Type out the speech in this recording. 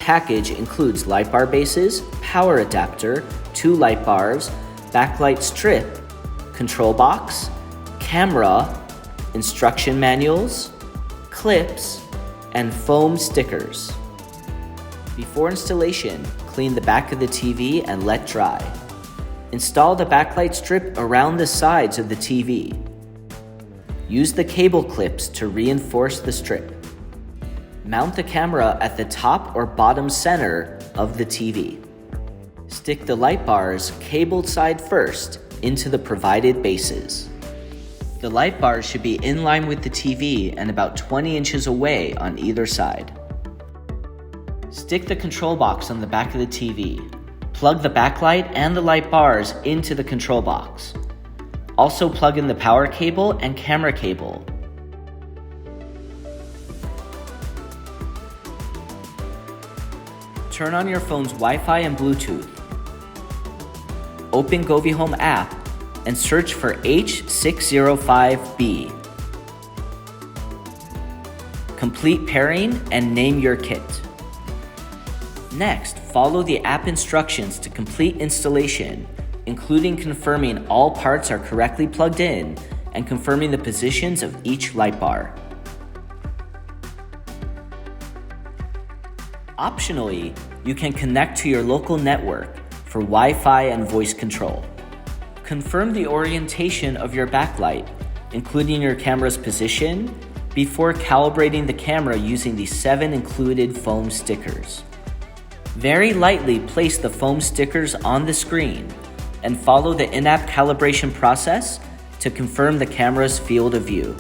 Package includes light bar bases, power adapter, 2 light bars, backlight strip, control box, camera, instruction manuals, clips, and foam stickers. Before installation, clean the back of the TV and let dry. Install the backlight strip around the sides of the TV. Use the cable clips to reinforce the strip. Mount the camera at the top or bottom center of the TV. Stick the light bars, cabled side first, into the provided bases. The light bars should be in line with the TV and about 20 inches away on either side. Stick the control box on the back of the TV. Plug the backlight and the light bars into the control box. Also plug in the power cable and camera cable. Turn on your phone's Wi-Fi and Bluetooth. Open Govee Home app and search for H605B. Complete pairing and name your kit. Next, follow the app instructions to complete installation, including confirming all parts are correctly plugged in and confirming the positions of each light bar. Optionally, you can connect to your local network for Wi-Fi and voice control. Confirm the orientation of your backlight, including your camera's position, before calibrating the camera using the 7 included foam stickers. Very lightly place the foam stickers on the screen and follow the in-app calibration process to confirm the camera's field of view.